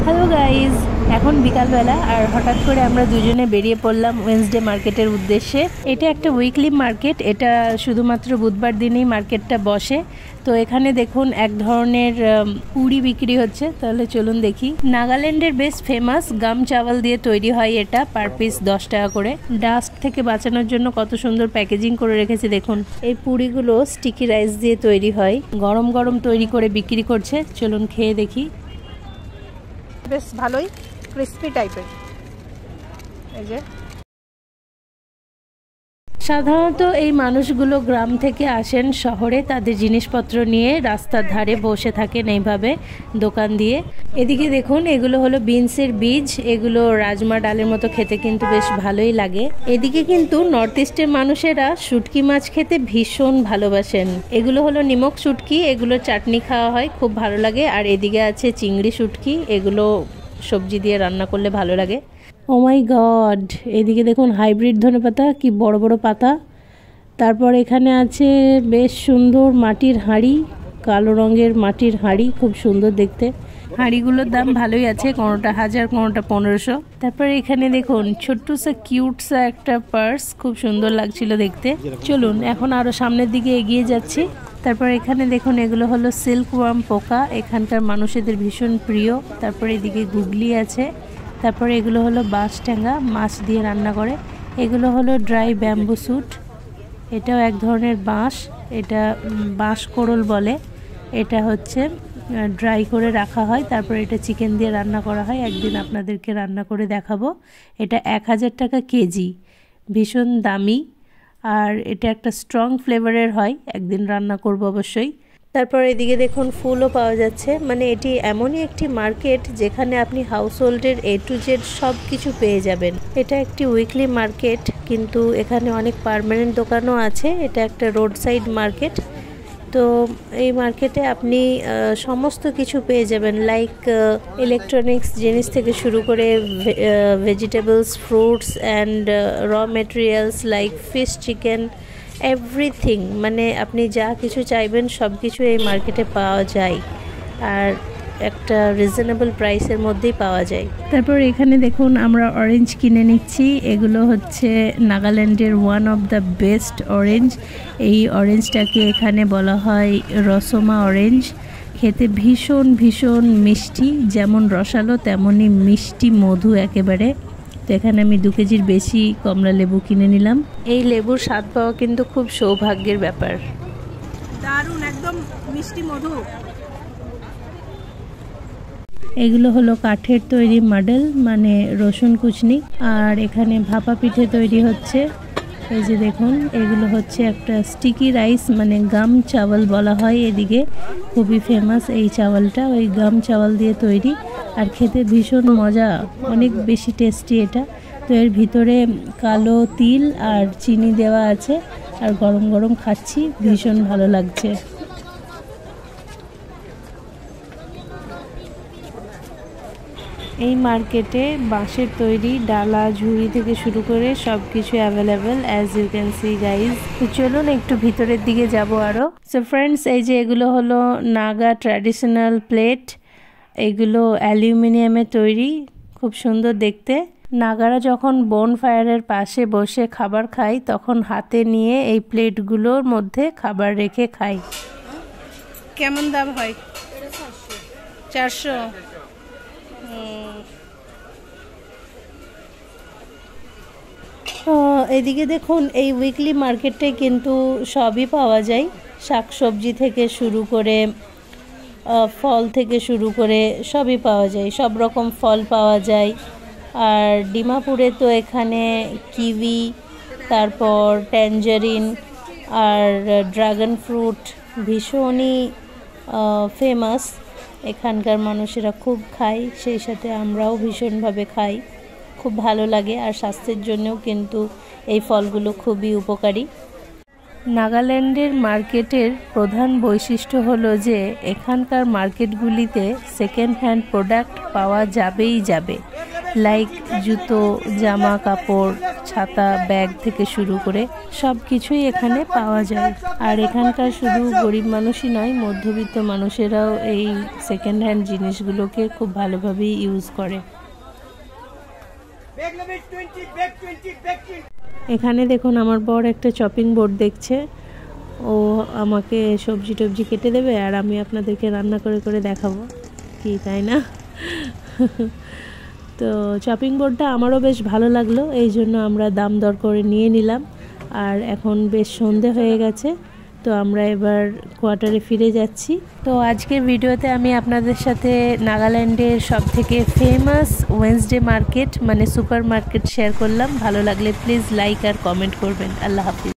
Hello guys, এখন বিকালবেলা আর হঠাৎ করে আমরা দুজনে বেরিয়ে পড়লাম ওয়েডনেসডে মার্কেটের উদ্দেশ্যে। এটা একটা উইকলি মার্কেট, এটা শুধুমাত্র বুধবার দিনেই মার্কেটটা বসে। তো এখানে দেখুন এক ধরনের পুরি বিক্রি হচ্ছে, তাহলে চলুন দেখি। নাগাল্যান্ডের বেশ ফেমাস গাম চাওয়াল দিয়ে তৈরি হয় এটা, পার পিস 10 টাকা করে। ডাস্ট থেকে বাঁচানোর জন্য কত সুন্দর প্যাকেজিং করে রেখেছে দেখুন। এই পুরিগুলো স্টিকি রাইস দিয়ে তৈরি হয়, গরম গরম তৈরি করে বিক্রি করছে। চলুন খেয়ে দেখি। বেশ ভালোই ক্রিস্পি টাইপের। এই যে সাধারণত এই মানুষগুলো গ্রাম থেকে আসেন শহরে তাদের জিনিসপত্র নিয়ে, রাস্তার ধারে বসে থাকেন এইভাবে দোকান দিয়ে। এদিকে দেখুন, এগুলো হলো বিনসের বীজ, এগুলো রাজমা ডালের মতো খেতে কিন্তু বেশ ভালোই লাগে। এদিকে কিন্তু নর্থ ইস্টের মানুষেরা শুটকি মাছ খেতে ভীষণ ভালোবাসেন। এগুলো হলো নিমক শুটকি, এগুলো চাটনি খাওয়া হয়, খুব ভালো লাগে। আর এদিকে আছে চিংড়ি শুটকি, এগুলো সবজি দিয়ে রান্না করলে ভালো লাগে। ও মাই গড, এদিকে দেখুন হাইব্রিড ধনেপাতা, কি বড় বড় পাতা। তারপর এখানে আছে বেশ সুন্দর মাটির হাঁড়ি, কালো রঙের মাটির হাঁড়ি, খুব সুন্দর দেখতে। হাঁড়িগুলোর দাম ভালোই আছে, কোনোটা 1000, কোনোটা 1500। তারপর এখানে দেখুন ছোট্ট সা কিউট সা একটা পার্স, খুব সুন্দর লাগছিল দেখতে। চলুন এখন আরো সামনের দিকে এগিয়ে যাচ্ছি। তারপর এখানে দেখুন, এগুলো হলো সিল্ক ওয়ার্ম পোকা, এখানকার মানুষদের ভীষণ প্রিয়। তারপর এদিকে গুগলি আছে। তারপরে এগুলো হলো বাঁশ ঠ্যাঙ্গা, মাছ দিয়ে রান্না করে। এগুলো হলো ড্রাই ব্যাম্বু স্যুট, এটাও এক ধরনের বাঁশ, এটা বাঁশ কোড়ল বলে। এটা হচ্ছে ড্রাই করে রাখা হয়, তারপর এটা চিকেন দিয়ে রান্না করা হয়। একদিন আপনাদেরকে রান্না করে দেখাবো। এটা 1000 টাকা কেজি, ভীষণ দামি। আর এটা একটা স্ট্রং ফ্লেভারের হয়, একদিন রান্না করব অবশ্যই। তারপর এদিকে দেখুন ফুলও পাওয়া যাচ্ছে। মানে এটি এমনই একটি মার্কেট যেখানে আপনি হাউস হোল্ডের A to Z সব কিছু পেয়ে যাবেন। এটা একটি উইকলি মার্কেট, কিন্তু এখানে অনেক পার্মানেন্ট দোকানও আছে। এটা একটা রোড সাইড মার্কেট। তো এই মার্কেটে আপনি সমস্ত কিছু পেয়ে যাবেন, লাইক ইলেকট্রনিক্স জিনিস থেকে শুরু করে vegetables, fruits and raw materials like fish, chicken, everything. মানে আপনি যা কিছু চাইবেন সব কিছু এই মার্কেটে পাওয়া যায়, আর একটা রিজনেবল প্রাইসের মধ্যেই পাওয়া যায়। তারপর এখানে দেখুন আমরা অরেঞ্জ কিনে নিচ্ছি। এগুলো হচ্ছে নাগাল্যান্ডের one of the best orange. এই অরেঞ্জটাকে এখানে বলা হয় রসমা অরেঞ্জ। খেতে ভীষণ ভীষণ মিষ্টি, যেমন রসালো তেমনই মিষ্টি মধু একেবারে। তো এখানে আমি 2 কেজির বেশি কমলা লেবু কিনে নিলাম। এই লেবুর স্বাদ পাওয়া কিন্তু খুব সৌভাগ্যের ব্যাপার। দারুণ, একদম মিষ্টি মধু। এগুলো হলো কাঠের তৈরি মডেল, মানে রসুন কুচনি। আর এখানে ভাপা পিঠে তৈরি হচ্ছে। এই যে দেখুন, এগুলো হচ্ছে একটা স্টিকি রাইস, মানে গাম চাওয়াল বলা হয় এদিকে। খুবই ফেমাস এই চাওয়ালটা, ওই গাম চাওয়াল দিয়ে তৈরি। আর খেতে ভীষণ মজা, অনেক বেশি টেস্টি এটা। তো এর ভিতরে কালো তিল আর চিনি দেওয়া আছে, আর গরম গরম খাচ্ছি, ভীষণ ভালো লাগছে। এই মার্কেটে বাঁশের তৈরি ডালা, ঝুড়ি থেকে শুরু করে সব কিছু available, as you can see guys. তো চলুন একটু ভিতরের দিকে যাব আরও। সো ফ্রেন্ডস, এই যে এগুলো হলো নাগা ট্র্যাডিশনাল প্লেট। এগুলো অ্যালুমিনিয়ামের তৈরি, খুব সুন্দর দেখতে। নাগারা যখন বোন ফায়ারের পাশে বসে খাবার খায়, তখন হাতে নিয়ে এই প্লেটগুলোর মধ্যে খাবার রেখে খায়। কেমন দাম হয়? 400। এদিকে দেখুন, এই উইকলি মার্কেটে কিন্তু সবই পাওয়া যায়, শাকসবজি থেকে শুরু করে ফল থেকে শুরু করে সবই পাওয়া যায়, সব রকম ফল পাওয়া যায়। আর ডিমাপুরে তো এখানে কিউই, তারপর ট্যাঞ্জারিন আর ড্রাগন ফ্রুট ভীষণই ফেমাস। এখানকার মানুষেরা খুব খায়, সেই সাথে আমরাও ভীষণভাবে খাই, খুব ভালো লাগে। আর স্বাস্থ্যের জন্যও কিন্তু এই ফলগুলো খুবই উপকারী। নাগাল্যান্ডের মার্কেটের প্রধান বৈশিষ্ট্য হলো যে এখানকার মার্কেটগুলিতে সেকেন্ড হ্যান্ড প্রোডাক্ট পাওয়া যাবেই যাবে, লাইক জুতো, জামা কাপড়, ছাতা, ব্যাগ থেকে শুরু করে সব কিছুই এখানে পাওয়া যায়। আর এখানকার শুধু গরিব মানুষই নয়, মধ্যবিত্ত মানুষেরাও এই সেকেন্ড হ্যান্ড জিনিসগুলোকে খুব ভালোভাবেই ইউজ করে। এখানে দেখুন আমার বর একটা চপিং বোর্ড দেখছে, ও আমাকে সবজি টবজি কেটে দেবে আর আমি আপনাদেরকে রান্না করে করে দেখাবো, কি তাই না? তো চপিং বোর্ডটা আমারও বেশ ভালো লাগলো, এই জন্য আমরা দাম দর করে নিয়ে নিলাম। আর এখন বেশ সন্ধে হয়ে গেছে, তো আমরা এবার কোয়ার্টারে ফিরে যাচ্ছি। তো আজকের ভিডিওতে আমি আপনাদের সাথে নাগাল্যান্ডের সবথেকে ফেমাস ওয়েডনেসডে মার্কেট মানে সুপার মার্কেট শেয়ার করলাম। ভালো লাগলে প্লিজ লাইক আর কমেন্ট করবেন। আল্লাহ হাফিজ।